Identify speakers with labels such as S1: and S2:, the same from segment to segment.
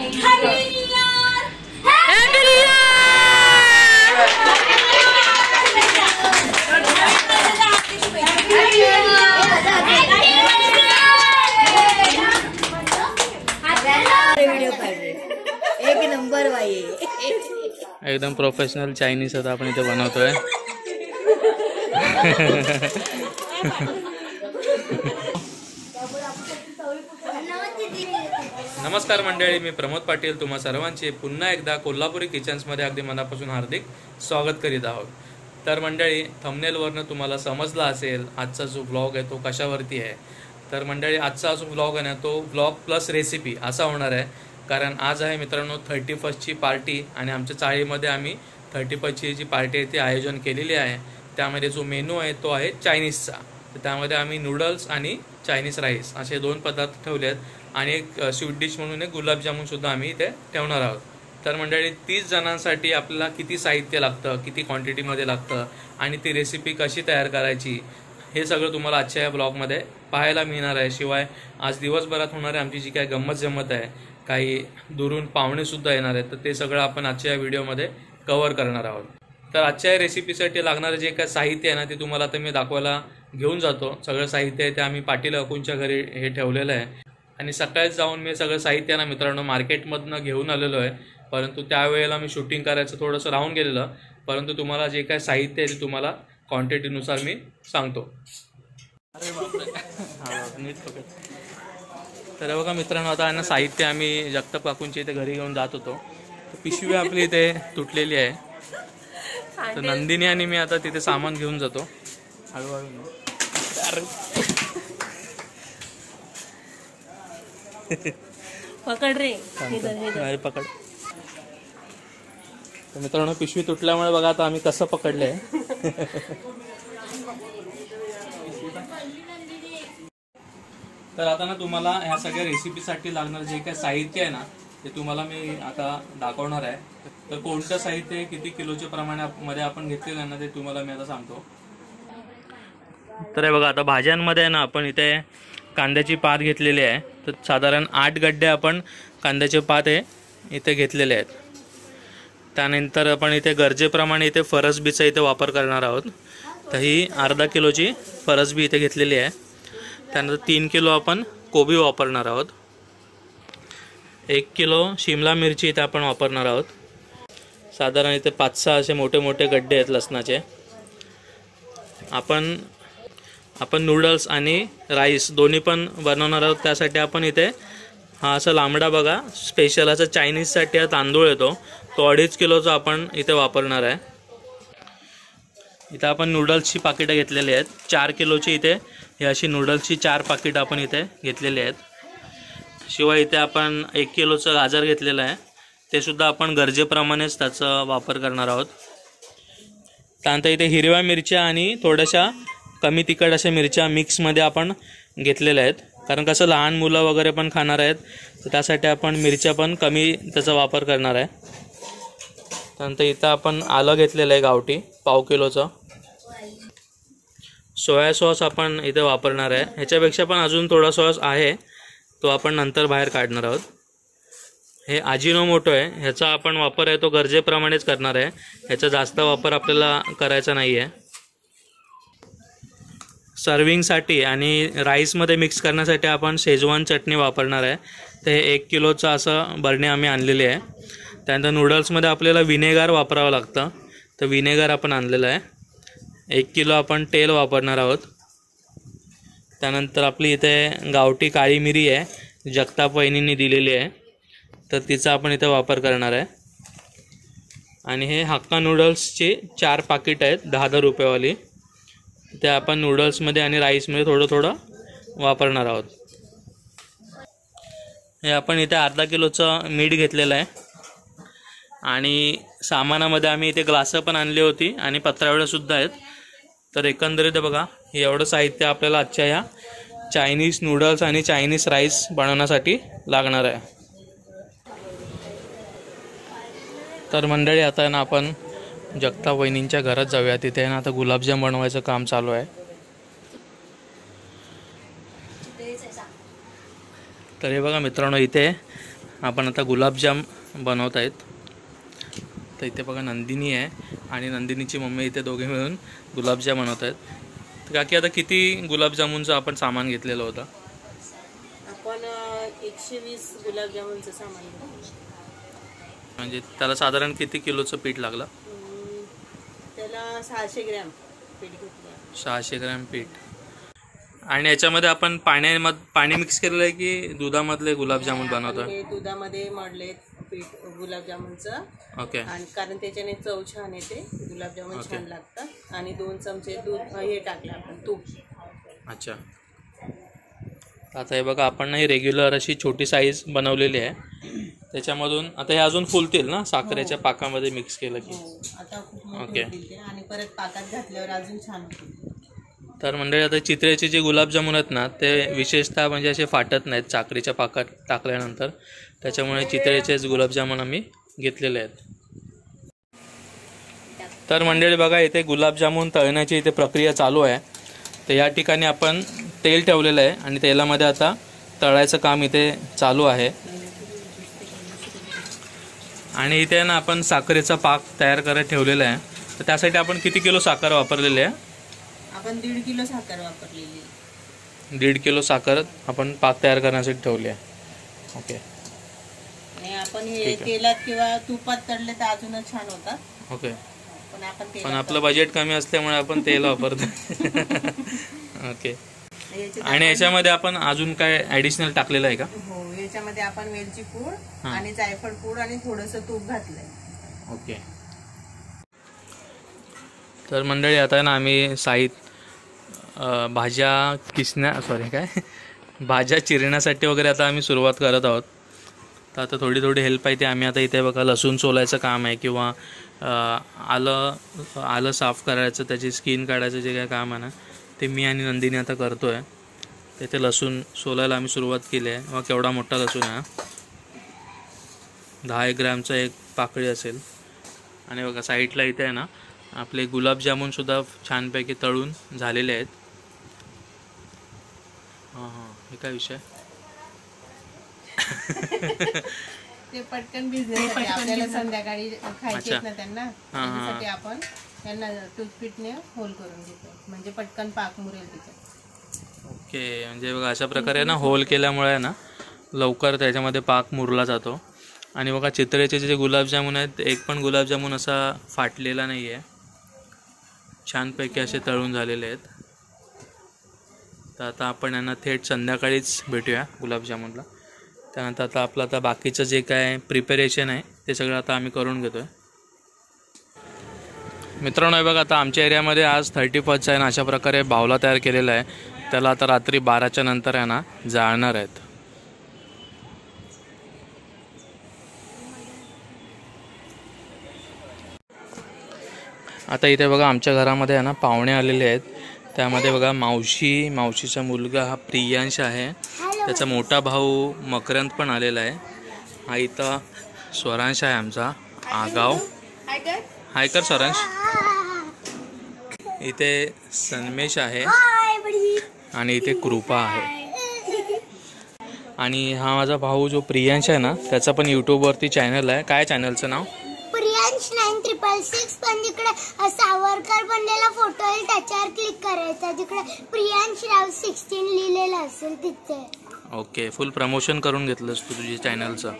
S1: एक नंबर बाई
S2: एकदम प्रोफेशनल चायनीज आता आपण इथे बनवतोय. नमस्कार मंडळी, मी प्रमोद पाटील तुम्हा सर्वांचे पुन्हा एकदा कोल्हापुरी किचन्समध्ये अगदी मनापासून हार्दिक स्वागत करीत आहोत. तर मंडळी, थंबनेलवरनं तुम्हाला समजला असेल आजचा जो व्लॉग आहे तो कशावरती आहे. तर मंडळी, आजचा जो व्लॉग आहे ना तो व्लॉग प्लस रेसिपी असा होणार आहे. कारण आज आहे मित्रांनो 31ची पार्टी आणि आमच्या चाळीमध्ये आम्ही 31ची जी पार्टी आहे ती आयोजन केलेली आहे. त्यामध्ये जो मेनू आहे तो आहे चायनीजचा. तर त्यामध्ये आम्ही नूडल्स आणि चायनीज राईस असे 2 पदार्थ ठेवले आहेत आणि एक स्वीट डिश म्हणून एक गुलाबजामुनसुद्धा आम्ही इथे ठेवणार आहोत. तर मंडळी, 30 जणांसाठी आपल्याला किती साहित्य लागतं, किती क्वांटिटीमध्ये लागतं आणि ती रेसिपी कशी तयार करायची हे सगळं तुम्हाला आजच्या या ब्लॉगमध्ये पाहायला मिळणार आहे. शिवाय आज दिवसभरात होणारी आमची जी काही गंमत जमत आहे, काही दुरून पाहुणेसुद्धा येणार आहेत, तर ते सगळं आपण आजच्या या व्हिडिओमध्ये कव्हर करणार आहोत. तर आजच्या या रेसिपीसाठी लागणारं जे काय साहित्य आहे ना ते तुम्हाला आता मी दाखवायला घेऊन जातो. सगळं साहित्य आहे ते आम्ही पाटील अकुंच्या घरी हे ठेवलेलं आहे आणि सकाळीच जाऊन मी सगळं साहित्य ना मित्रांनो मार्केटमधनं घेऊन आलेलो आहे. परंतु त्यावेळेला मी शूटिंग करायचं थोडंसं राहून गेलेलं. परंतु तुम्हाला जे काय साहित्य आहे ते तुम्हाला क्वांटिटीनुसार मी सांगतो. अरे बापरे, नीट पकड. तर बघा मित्रांनो, आता ना साहित्य आम्ही जगताप काकूंच्या इथे घरी घेऊन जात होतो. तर पिशवी आपली इथे तुटलेली आहे. तर नंदिनी आणि मी आता तिथे सामान घेऊन जातो. हळूहळू
S1: पकड रे,
S2: पकड. तर मित्रांनो, पिशवी तुटल्यामुळे बघा आता आम्ही कसं पकडलंय. तर आता ना तुम्हाला ह्या सगळ्या रेसिपीसाठी लागणार जे काही साहित्य आहे ना ते तुम्हाला मी आता दाखवणार आहे. तर कोणतं साहित्य किती किलोच्या प्रमाणामध्ये आपण घेतलेलं आहे ना ते तुम्हाला मी आता सांगतो. तर हे बघा, आता भाज्यांमध्ये आहे ना आपण इथे कांद्याची पात घेतलेली आहे. तर साधारण 8 गड्डे आपण कांद्याचे पात हे इथे घेतलेले आहेत. त्यानंतर आपण इथे गरजेप्रमाणे इथे फरसबीचा इथे वापर करणार आहोत. तर ही अर्धा किलोची फरसबी इथे घेतलेली आहे. त्यानंतर 3 किलो आपण कोबी वापरणार आहोत. 1 किलो शिमला मिरची इथे आपण वापरणार आहोत. साधारण इथे 5-6 असे मोठे मोठे गड्डे आहेत लसणाचे. आपण नूडल्स आणि राईस दोन्ही पण बनवणार आहोत. त्यासाठी आपण इथे हा असा लांबडा बघा स्पेशल असा चायनीजसाठी हा तांदूळ येतो तो 2.5 किलोचा आपण इथे वापरणार आहे. इथे आपण नूडल्सची पाकिटं घेतलेली आहेत. 4 किलोची इथे ही अशी नूडल्सची 4 पाकिटं आपण इथे घेतलेली आहेत. शिवाय इथे आपण 1 किलोचं गाजर घेतलेलं आहे. ते सुद्धा आपण गरजेप्रमाणेच त्याचा वापर करणार आहोत. त्यानंतर इथे हिरव्या मिरच्या आणि थोड्याशा कमी तिखट अशा मिरच्या मिक्समध्ये आपण घेतलेल्या आहेत. कारण कसं लहान मुलं वगैरे पण खाणार आहेत, तर त्यासाठी आपण मिरच्या पण कमी त्याचा वापर करणार आहे. त्यानंतर इथं आपण आलं घेतलेलं आहे गावठी 1/2 किलोचं. सोया सॉस आपण इथे वापरणार आहे. ह्याच्यापेक्षा पण अजून थोडा सॉस आहे तो आपण नंतर बाहेर काढणार आहोत. हे अजिनोमोटो आहे, ह्याचा आपण वापर आहे तो गरजेप्रमाणेच करणार आहे. ह्याचा जास्त वापर आपल्याला करायचा नाही आहे. सर्विंगसाठी आणि राईसमध्ये मिक्स करण्यासाठी आपण शेजवान चटणी वापरणार आहे. ते 1 किलोचं असं बरणी आम्ही आणलेली आहे. त्यानंतर नूडल्समध्ये आपल्याला विनेगर वापरावं लागतं, तर विनेगर आपण आणलेलं आहे. 1 किलो आपण तेल वापरणार आहोत. त्यानंतर आपली इथे गावठी काळी मिरी आहे, जगताप वहिनींनी दिलेली आहे, तर तिचा आपण इथे वापर करणार आहे. आणि हे हक्का नूडल्सची 4 पाकिट आहेत 10-10 रुपयेवाली. ते आपण नूडल्समध्ये आणि राईसमध्ये थोडं थोडं वापरणार आहोत. हे आपण इथे अर्धा किलोचं मीठ घेतलेलं आहे. आणि सामानामध्ये आम्ही इथे ग्लासं पण आणली होती आणि पत्रावळ्यासुद्धा आहेत. तर एकंदरीत बघा हे एवढं साहित्य आपल्याला आजच्या ह्या चायनीज नूडल्स आणि चायनीज राईस बनवण्यासाठी लागणार आहे. तर मंडळी, आता ना आपण जगताप वहिनींच्या घरात जाऊया. तिथे ना आता गुलाबजाम बनवायचं काम चालू आहे. तर हे बघा मित्रांनो, इथे आपण आता गुलाबजाम बनवत आहेत. तर इथे बघा नंदिनी आहे आणि नंदिनीची मम्मी इथे दोघे मिळून गुलाबजाम बनवत आहेत. तर काकी आता किती गुलाबजामुनचं आपण सामान घेतलेलं होतं?
S3: आपण 120 गुलाबजामुनचं सामान घेतलं.
S2: म्हणजे त्याला साधारण किती किलोचं पीठ लागलं?
S3: त्याला 600 ग्रॅम पीठ घेतलं.
S2: 600 ग्रॅम पीठ. आणि याच्यामध्ये आपण पाणी मिक्स केलेलं आहे की दुधामधले गुलाबजामुन बनवतो?
S3: हे दुधामध्ये मळले पीठ गुलाबजामुनचं.
S2: ओके.
S3: आणि कारण त्याच्याने चव छान येते, गुलाबजामुन छान लागतात. आणि 2 चमचे दूध हे टाकलं आपण, तूप.
S2: अच्छा. आता हे बघा आपण ही रेग्युलर अशी छोटी साईज बनवलेली आहे. त्याच्यामधून आता हे अजून फुलतील ना साखरेच्या पाकामध्ये मिक्स केलं की?
S3: आता खूप मोठे होतील ते आणि परत पाकात घातल्यावर अजून छान होतील.
S2: तर मंडळी आता चित्र्याचे जे गुलाबजामुन आहेत ना ते विशेषतः म्हणजे असे फाटत नाहीत साखरेच्या पाकात टाकल्यानंतर. त्याच्यामुळे चित्र्याचेच गुलाबजामुन आम्ही घेतलेले आहेत. तर मंडळी बघा इथे गुलाबजामुन तळण्याची इथे प्रक्रिया चालू आहे. तर या ठिकाणी आपण तेल ठेवलेलं आहे आणि तेलामध्ये आता तळायचं काम इथे चालू आहे. आणि इथे ना आपण साखरेचा पाक तयार करत ठेवलेला आहे. तर त्यासाठी आपण किती किलो साखर वापरलेली आहे?
S3: आपण 1.5 किलो साखर वापरलेली.
S2: 1.5 किलो साखर आपण पाक तयार करण्यासाठी ठेवली आहे. ओके.
S3: आणि आपण हे तेलात किंवा तुपात तळले तर अजूनच छान होतात.
S2: ओके.
S3: पण
S2: आपलं बजेट कमी असल्यामुळे आपण तेल वापरतो. ओके. आणि याच्यामध्ये आपण अजून काय ऍडिशनल टाकलेलं आहे का?
S3: हो, याच्यामध्ये आपण वेलची पूड आणि जायफळ पूड आणि थोडंसं तूप घातलंय.
S2: ओके. तर मंडळी आता ना आम्ही भाज्या चिरण्यासाठी वगैरे आता आम्ही सुरुवात करत आहोत. तर आता थोडी हेल्प आहे. ते आम्ही आता इथे बघा लसूण सोलायचं काम आहे किंवा आलं साफ करायचं, त्याची स्किन काढायचं जे काय काम आहे ना ते मी आणि नंदिनी आता करतो आहे. तिथे लसूण सोलायला आम्ही सुरुवात केली आहे. मग केवढा मोठा लसूण आहे, 10 ग्रॅमचा एक पाकळी असेल. आणि बघा साईडला इथे आहे ना आपले गुलाबजामुनसुद्धा छानपैकी तळून झालेले आहेत. हे काय विषय?
S3: ते पटकन बिझनेस आपल्याला संध्याकाळी खायचे ना त्यांना, त्यासाठी आपण त्यांना टूथपिकने होल करून घेतो म्हणजे पटकन पाक मुरेल तिच्यात.
S2: ओके. म्हणजे बघा अशा प्रकारे ना होल केल्यामुळे ना लवकर त्याच्यामध्ये पाक मुरला जातो. आणि बघा चित्र्याचे जे गुलाबजामुन आहेत एक पण गुलाबजामुन असा फाटलेला नाही आहे, छानपैकी असे तळून झालेले आहेत. तर आता आपण यांना थेट संध्याकाळीच भेटूया गुलाबजामुनला. त्यानंतर आता आपलं आता बाकीचं जे काय प्रिपरेशन आहे ते सगळं आता आम्ही करून घेतो आहे. मित्रांनो हे बघा आता आमच्या एरियामध्ये आज 31 आहे ना अशा प्रकारे बावला तयार केलेला आहे. त्याला आता रात्री 12च्या नंतर आहे ना जाळणार आहेत. आता इथे बघा आमच्या घरामध्ये आहे ना पाहुणे आलेले आहेत. त्यामध्ये बघा मावशीचा मुलगा हा प्रियांश आहे, त्याचा मोठा भाऊ मकरंद पण आलेला आहे. हा इथं स्वरांश आहे आमचा आगाव. हाय कर स्वरांश. इथे सन्मेश आहे आणि इथे कृपा आहे. आणि हा माझा भाऊ जो प्रियांश आहे ना त्याचा पण यूट्यूबवरती चॅनल आहे. काय चॅनलचं नाव?
S4: प्रियांश 9666. पण जिकडे सावरकर बनलेला फोटो आहे त्याच्यावर क्लिक करायचा, जिकडे प्रियांश राव 16 लिहिलेलं असेल तिथे.
S2: ओके. फुल प्रमोशन करून घेतलंस तू तुझ्या चॅनलचं.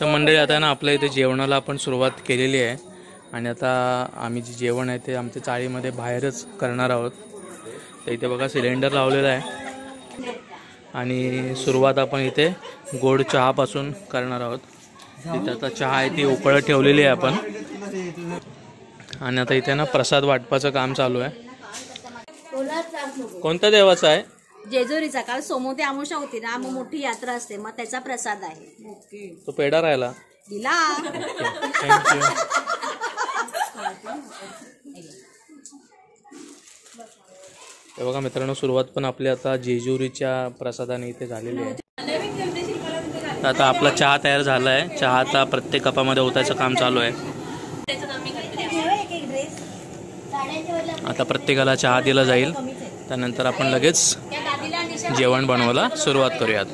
S2: तर मंडळी आता ना आपल्या इथे जेवणाला आपण सुरुवात केलेली आहे. आणि आता आम्ही जे जेवण आहे ते आमच्या चाळीमध्ये बाहेरच करणार आहोत. तर इथे बघा सिलेंडर लावलेला आहे आणि सुरुवात आपण इथे गोड चहापासून करणार आहोत. इथे आता चहा आहे ती उकळत ठेवलेली आहे आपण. आणि आता इथे ना प्रसाद वाटपाचं काम चालू आहे. कोणत्या देवाचा आहे?
S5: जेजुरीचा. काल सोमवती अमावस्या होती ना, मग मोठी यात्रा असते, मग त्याचा प्रसाद आहे.
S2: तो पेढा राहिला
S5: दिला.
S2: थँक्यू. हे बघा मित्रांनो सुरुवात पण आपली आता जेजुरीच्या प्रसादाने इथे झालेली आहे. आता आपला चहा तयार झाला आहे. चहा आता प्रत्येक कपामध्ये ओतायचं काम चालू आहे. आता प्रत्येकाला चहा दिला जाईल. त्यानंतर आपण लगेच जेवण बनवायला सुरुवात करूयात.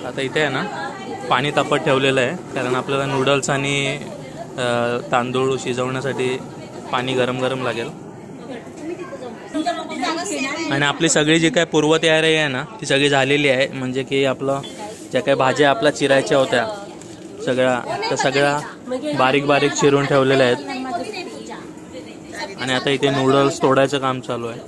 S2: आता इथे आहे ना पाणी तापत ठेवलेलं आहे, कारण आपल्याला नूडल्स आणि तांदूळ शिजवण्यासाठी पाणी गरम गरम लागेल. आणि आपली सगळी जी काय पूर्वतयारी आहे ना ती सगळी झालेली आहे. म्हणजे की आपलं ज्या काही भाज्या आपल्या चिरायच्या होत्या सगळ्या बारीक बारीक चिरून ठेवलेल्या आहेत. आणि आता इथे नूडल्स तोडायचं काम चालू आहे.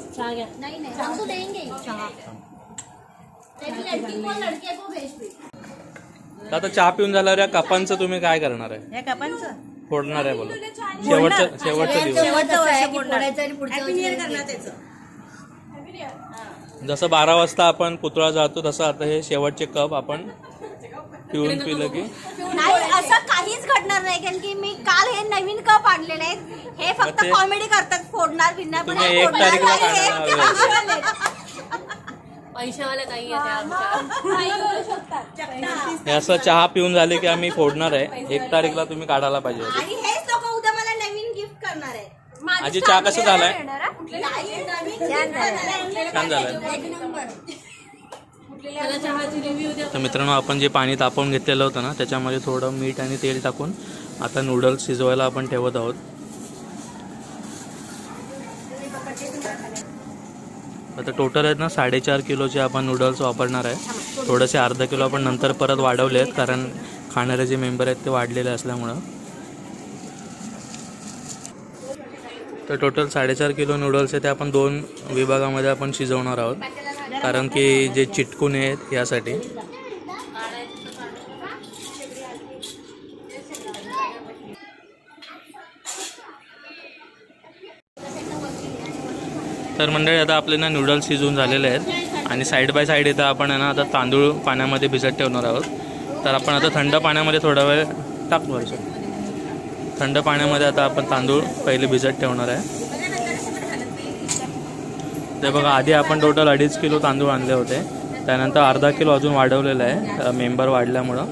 S2: आता चहा पिऊन झाल्यावर या कपांचं तुम्ही काय करणार आहे?
S5: या कपांचं
S2: फोडणार आहे बोला. शेवटचा दिवस. जसं 12 वाजता आपण पुतळा जातो तसं आता हे शेवटचे कप आपण पिलं की
S5: नाही, असं काहीच घडणार नाही. कारण की मी काल हे नवीन कप आणलेले आहेत. हे फक्त कॉमेडी करतात, फोडणार बिडणार. पण
S2: तुम्ही 1 तारीखला काढणार. हे असं चहा पिऊन झाले की आम्ही फोडणार आहे. 1 तारीखला तुम्ही काढायला पाहिजे.
S5: आणि हेच लोक उद्या मला नवीन गिफ्ट करणार आहे.
S2: आजी चहा कसं झालाय? छान झालाय. तर मित्रांनो, आपण जे पाणी तापवून घेतलेलं होतं ना त्याच्यामध्ये थोडं मीठ आणि तेल टाकून आता नूडल्स शिजवायला आपण ठेवत आहोत. आता टोटल आहेत ना 4.5 किलोचे आपण नूडल्स वापरणार आहे. थोडेसे अर्धा किलो आपण नंतर परत वाढवले आहेत, कारण खाणारे जे मेंबर आहेत ते वाढलेले असल्यामुळं. तर टोटल 4.5 किलो नूडल्स आहे ते आपण 2 विभागामध्ये आपण शिजवणार आहोत, कारण की जे चिटकून आहेत यासाठी. तर मंडळी, आता आपले ना नूडल्स शिजवून झालेले आहेत आणि साईड बाय साईड इथं आपण आहे ना आता तांदूळ पाण्यामध्ये भिजत ठेवणार आहोत. तर आपण आता थंड पाण्यामध्ये थोडा वेळ टाकू. थंड पाण्यामध्ये आता आपण तांदूळ पहिले भिजत ठेवणार आहे. ते बघा, आधी आपण टोटल 2.5 किलो तांदूळ आणले होते, त्यानंतर अर्धा किलो अजून वाढवलेलं आहे मेंबर वाढल्यामुळं.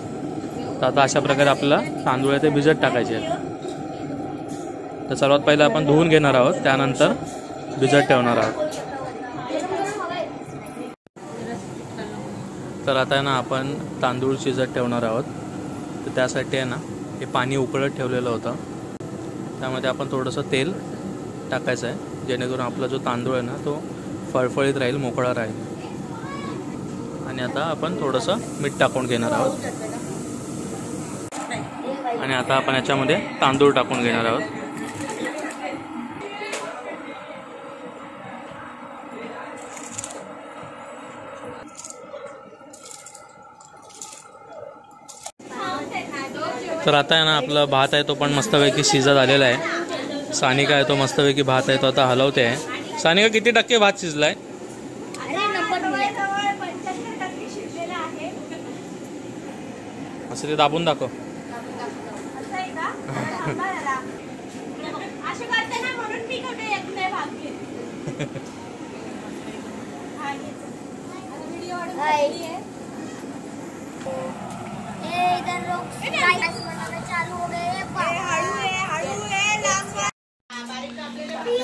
S2: तर आता अशा प्रकारे आपल्याला तांदूळ आहे ते भिजत टाकायचे आहेत. तर सर्वात पहिले आपण धुवून घेणार आहोत, त्यानंतर भिजत ठेवणार आहोत. तर आता आहे ना आपण तांदूळ शिजत ठेवणार आहोत. तर त्यासाठी आहे ना हे पाणी उकळत ठेवलेलं होतं, त्यामध्ये आपण थोडंसं तेल टाकायचं आहे, जेणेकरून आपला जो तांदूळ आहे ना तो फळफळीत राहील, मोकळा राहील. आणि आता आपण थोडंसं मीठ टाकून घेणार आहोत. आणि आता आपण याच्यामध्ये तांदूळ टाकून घेणार आहोत. तर आता आहे ना आपला भात आहे तो पण मस्तपैकी शिजत आलेला आहे. सानिका आहे तो मस्तपैकी भात आहे तो आता हलवते आहे. सानिका, किती टक्के भात शिजलाय? असं ते दाबून दाखव.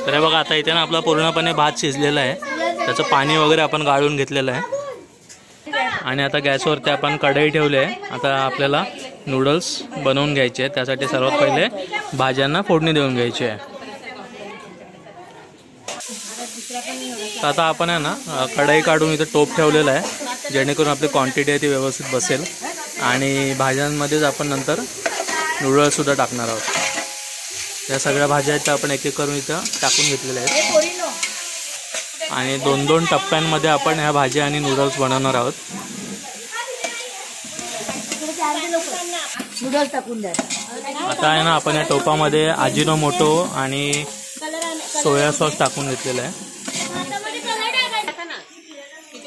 S2: तर बघा, आता इथे ना आपला पूर्णपणे भात शिजलेला आहे, त्याचं पाणी वगैरे आपण गाळून घेतलेलं आहे. आणि आता गॅसवरती आपण कढई ठेवली आहे. आता आपल्याला नूडल्स बनवून घ्यायचे आहेत, त्यासाठी सर्वात पहिले भाज्यांना फोडणी देऊन घ्यायची आहे. तर आता आपण आहे ना कढई काढून इथे टोप ठेवलेला आहे, जेणेकरून आपली क्वांटिटी आहे ती व्यवस्थित बसेल. आणि भाज्यांमध्येच आपण नंतर नूडल्ससुद्धा टाकणार आहोत. या सगळ्या भाज्या आहेत त्या आपण एक एक करून इथं टाकून घेतलेल्या आहेत. आणि 2-2 टप्प्यांमध्ये आपण ह्या भाज्या आणि नूडल्स बनवणार आहोत. आता आहे ना आपण या टोपामध्ये अजिनोमोटो आणि सोया सॉस टाकून घेतलेलं आहे.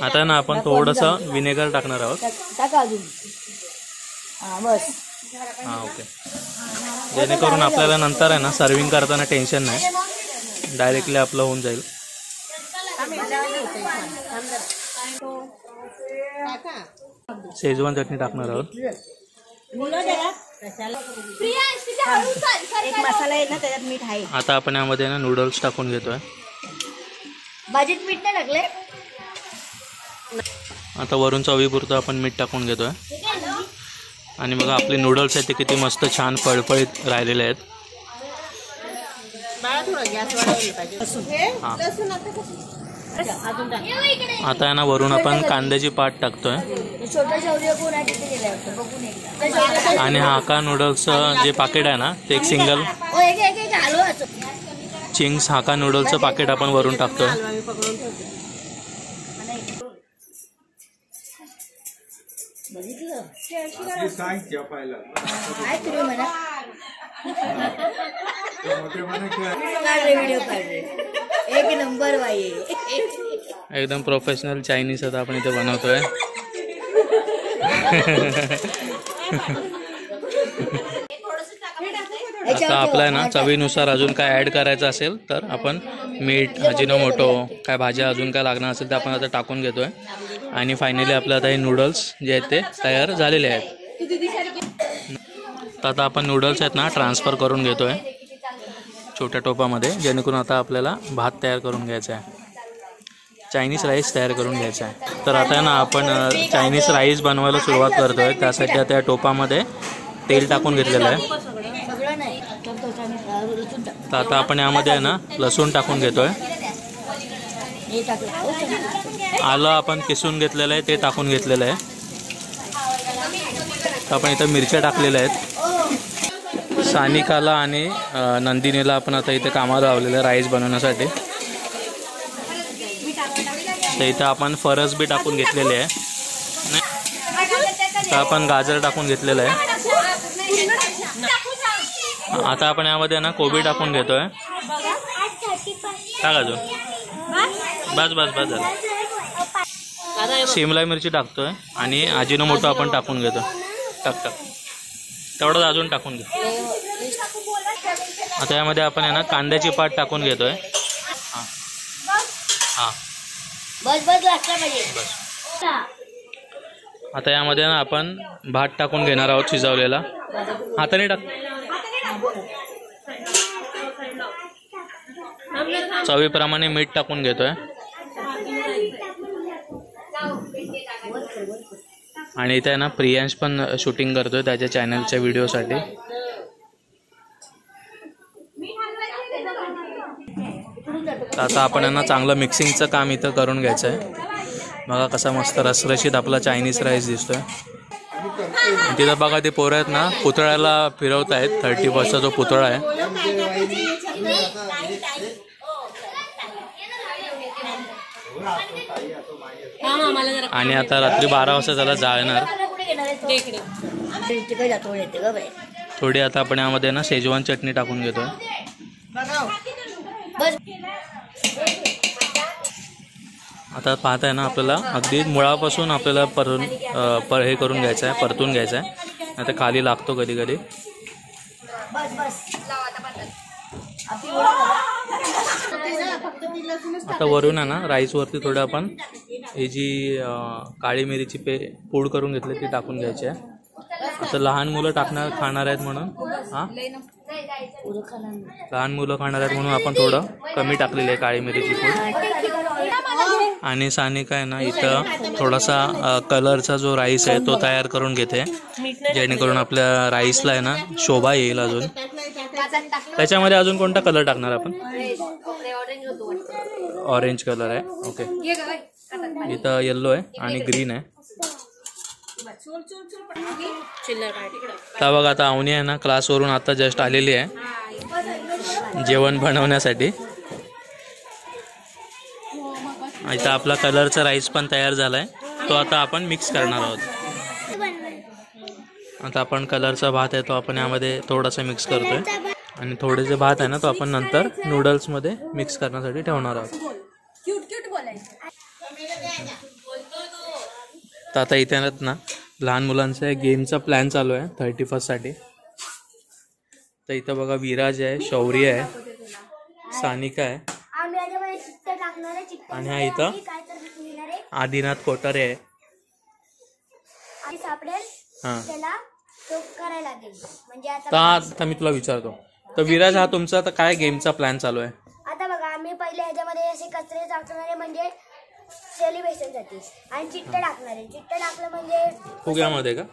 S2: आता ना आपण थोडंसं विनेगर टाकणार आहोत. हां, ओके. जेणेकरून आपल्याला नंतर आहे ना सर्विंग करताना टेन्शन नाही, डायरेक्टली आपलं होऊन जाईल. शेजवान चटणी टाकणार आहोत.
S5: एक मसाला आहे ना त्याच्यात मीठ आहे.
S2: आता आपण यामध्ये ना नूडल्स टाकून घेतोय.
S1: भाजीत मीठ नाही टाकले.
S2: आता वरून चवीपुरतं आपण मीठ टाकून घेतोय आणि बघा आपले नूडल्स आहेत ते किती मस्त छान फळफळीत राहिलेले आहेत. आता आहे ना वरून आपण कांद्याची पात टाकतोय आणि हाका नूडल्सचं जे पाकिट आहे ना ते एक सिंगल चिंग्स हाका नूडल्सचं पाकिट आपण वरून टाकतोय.
S1: एक नंबर बाई.
S2: एकदम प्रोफेशनल चायनीज आता आपण इथे बनवतोय. आता आपला आहे ना चवीनुसार अजून काय ॲड करायचं असेल तर आपण मीठ, अजिनोमोटो, काय भाज्या अजून काय लागणार असेल तर आपण आता टाकून घेतोय. आणि फायनली आपलं आता हे नूडल्स जे आहेत ते तयार झालेले आहेत. तर आता आपण नूडल्स आहेत ना ट्रान्सफर करून घेतोय छोट्या टोपामध्ये, जेणेकरून आता आपल्याला भात तयार करून घ्यायचा आहे, चायनीज राईस तयार करून घ्यायचा आहे. तर आता ना आपण चायनीज राईस बनवायला सुरुवात करतोय. त्यासाठी त्या टोपामध्ये तेल टाकून घेतलेलं आहे. तर आता आपण यामध्ये आहे ना लसूण टाकून घेतोय. आलं आपण किसून घेतलेलं आहे ते टाकून घेतलेलं आहे. तर आपण इथं मिरच्या टाकलेल्या आहेत. सानिकाला आणि नंदिनीला आपण आता इथे कामाला लावलेलं आहे राईस बनवण्यासाठी. तर इथं आपण फरस बी टाकून घेतलेले आहे. तर आपण गाजर टाकून घेतलेलं आहे. आता आपण यामध्ये ना कोबी टाकून घेतोय. टाका अजून, बस बस बस झालं. शिमला मिरची टाकतोय आणि अजिनोमोटो आपण टाकून घेतो. टाक टाक तेवढंच अजून टाकून घे. आता यामध्ये आपण आहे ना कांद्याची पात टाकून घेतोय. हां हां बस. आता यामध्ये ना आपण भात टाकून घेणार आहोत शिजवलेला. हाताने टाक. चवीप्रमाणे मीठ टाकून घेतोय आणि इथे ना प्रियांश पण शूटिंग करतोय त्याच्या चॅनलच्या व्हिडिओसाठी. आता आपण यांना चांगलं मिक्सिंगचं काम इथं करून घ्यायचं आहे. बघा कसा मस्त रसरशीत आपला चायनीज राईस दिसतोय. तिथं बघा ते पोरं आहेत ना पुतळ्याला फिरवत आहेत. 31चा जो पुतळा आहे आणि आता रात्री 12 वाजता त्याला जाळणार. थोडी आता आपण यामध्ये ना शेजवान चटणी टाकून घेतोय. आता पाहताय ना आपल्याला अगदी मुळापासून आपल्याला हे करून घ्यायचं आहे, परतून घ्यायचं आहे. आता खाली लागतो कधी कधी. आता वरून आहे ना राईसवरती थोडं आपण ही जी काळी मिरीची पूड करून घेतली ती टाकून घ्यायची आहे. आता लहान मुलं खाणार आहेत म्हणून लहान मुलं खाणार आहेत म्हणून आपण थोडं कमी टाकलेलं आहे काळी मिरीची पूड. आणि सानिका आहे ना इथं थोडासा कलरचा जो राईस आहे तो तयार करून घेते, जेणेकरून आपल्या राईसला आहे ना शोभा येईल अजून. त्याच्यामध्ये अजून कोणता कलर टाकणार आपण? ऑरेंज कलर आहे. ओके, इथं येल्लो आहे आणि ग्रीन आहे. तर बघा आता अवनी आहे ना क्लासवरून आता जस्ट आलेली आहे जेवण बनवण्यासाठी. इथं आपला कलरचा राईस पण तयार झालाय, तो आता आपण मिक्स करणार आहोत. आता आपण कलरचा भात आहे तो आपण यामध्ये थोडासा मिक्स करतोय आणि थोडेसे भात आहे ना तो आपण नंतर नूडल्समध्ये मिक्स करण्यासाठी ठेवणार आहोत. तर आता इथे ना लहान मुलांचा गेमचा प्लॅन चालू आहे 31 साठी. तर इथं बघा विराज आहे, शौर्य आहे, सानिका आहे आणि हा इथं आदिनाथ कोटारे आहे. तर आता मी तुला विचारतो, तर विराज हा तुमचा आता काय गेमचा प्लॅन चालू आहे?
S4: आता बघा आम्ही पहिले ह्याच्यामध्ये असे कचरे टाकणारे म्हणजे स्पेशली बेसनसाठी आणि चिट्टा टाकणार आहे. चिट्टा टाकलं म्हणजे
S2: फुग्यामध्ये का?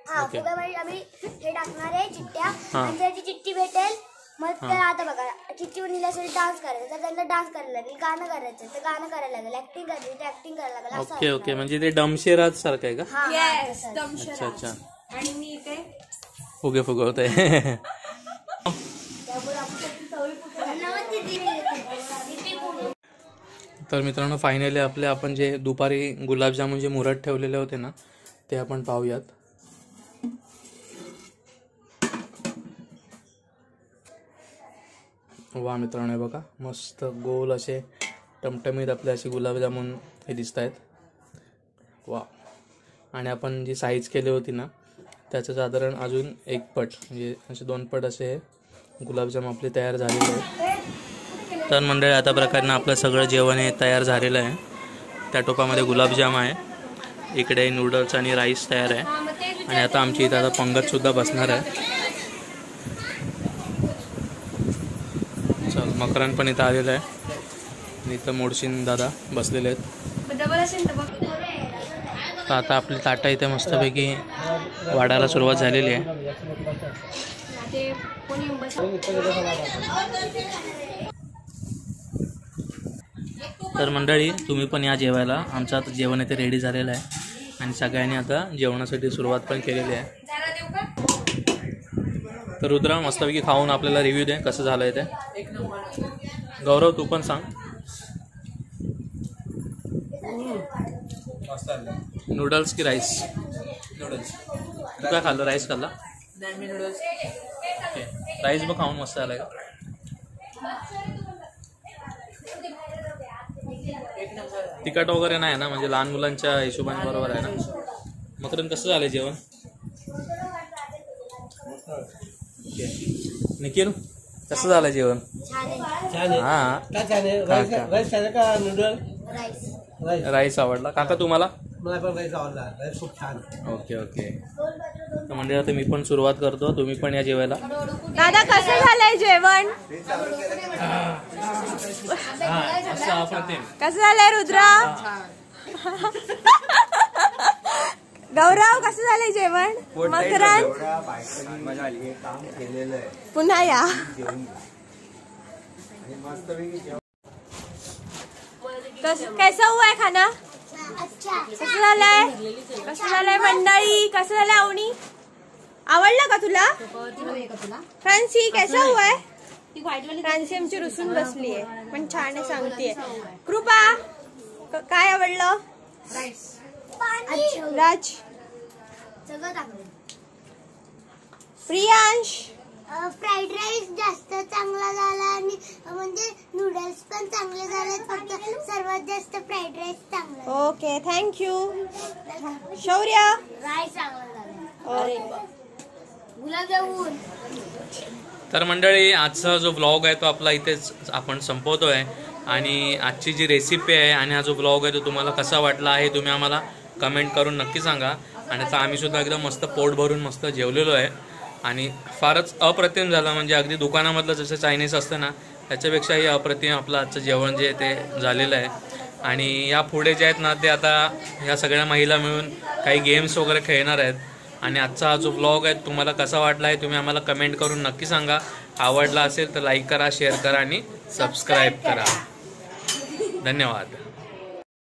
S4: हा फुग्यामध्ये आम्ही हे टाकणार आहे चिट्ट्या आणि त्याची चिट्टी भेटेल. मग तर आता बघा चिट्टी बनवण्यासाठी डान्स करायचा तर त्यांना डान्स करायला लागेल, गाणं करायचं तर गाणं करायला लागेल, ऍक्टिंग करायची तर ऍक्टिंग करायला लागेल.
S2: ओके ओके, म्हणजे ते डमशेराज सारखं आहे का?
S5: येस
S2: अच्छा अच्छा,
S5: आणि मी इथे
S2: फुगे फुगवत आहे. तर मित्रांनो फायनली आपण जे दुपारी गुलाबजामुन जे मुरत ठेवलेले होते ना ते आपण पाहूयात. वा मित्रांनो, बघा मस्त गोल असे टमटमीत आपले असे गुलाबजामुन हे दिसत आहेत. वा, आणि आपण जी साईज केली होती ना त्याचं साधारण अजून 1 पट म्हणजे असे 2 पट असे गुलाबजाम आपले तयार झालेले आहेत. तर मंडळी आता प्रकारे आपलं सगळं जेवण हे तयार झालेलं आहे. त्या टोपामध्ये गुलाबजाम आहे, इकडे नूडल्स आणि राईस तयार आहे आणि आता आमची इथं आता पंगतसुद्धा बसणार आहे. चल, मकरान पण इथं आलेलं आहे आणि इथं मोडशीन दादा बसलेले आहेत. तर आता आपली ताटं इथे मस्तपैकी वाढायला सुरुवात झालेली आहे. तर मंडळी तुम्ही पण या जेवायला. आमचं आता जेवण इथे रेडी झालेलं आहे आणि सगळ्यांनी आता जेवणासाठी सुरुवात पण केलेली आहे. तर रुद्रा मस्तपैकी खाऊन आपल्याला रिव्ह्यू दे कसं झालं आहे ते. गौरव तू पण सांग. नूडल्स की राईस? नूडल्स. तू काय खाल्लं? राईस खाल्ला? ओके, राईस बघ खाऊन मस्त आलाय का? तिखट वगैरे नाही ना, म्हणजे लहान मुलांच्या हिशोबाने बरोबर आहे ना. मकरन कसं झालंय जेवण? निखिल कसं झालं जेवण? हा, राईस आवडला काका तुम्हाला?
S6: मला पण राईस आवडला, राईस खूप छान.
S2: ओके ओके, तर म्हणजे आता मी पण सुरुवात करतो, तुम्ही पण या जेवायला.
S5: दादा कसं झालंय जेवण? कसं झालंय रुद्रा? गौरव कसं झालंय जेवण? मकरान पुन्हा या. कैसा हुआ है खाना? कसं झालंय मंडळी? कसं झालंय अवनी? आवडलं का तुला? फ्रान्सी कैसा हुआ है? फ्रान्सी आमची रुसून बसली आहे पण छान आहे सांगतेय. कृपा काय आवडलं? राज, प्रियांश
S4: फ्राईड राईस जास्त चांगला झाला आणि म्हणजे नूडल्स पण चांगले झाले, फक्त सर्वात जास्त फ्राईड राईस चांगला.
S5: Okay thank you. शौर्य
S4: राईस चांगला झाला. गुलाबजामुन.
S2: तर मंडळी आजचा जो व्लॉग आहे तो आपला इथेच आपण संपवतोय आणि आजची जी रेसिपी आहे आणि हा जो व्लॉग आहे तो तुम्हाला कसा वाटला आहे तुम्ही आम्हाला कमेंट करून नक्की सांगा. आणि आता आम्ही सुद्धा एकदम मस्त पोट भरून मस्त जेवलेलो आहे आणि फारच अप्रतिम झालं, म्हणजे अगदी दुकानामधलं जसं चायनीज असतं ना त्याच्यापेक्षाही अप्रतिम आपलं आजचं जेवण जे ते झालेलं आहे. आणि या पुढे जे आहेत ना ते आता ह्या सगळ्या महिला मिळून काही गेम्स वगैरे खेळणार आहेत. आणि आजचा हा जो व्लॉग आहे तुम्हाला कसा वाटला आहे तुम्ही आम्हाला कमेंट करून नक्की सांगा. आवडला असेल तर लाईक करा, शेअर करा आणि सबस्क्राईब करा. धन्यवाद.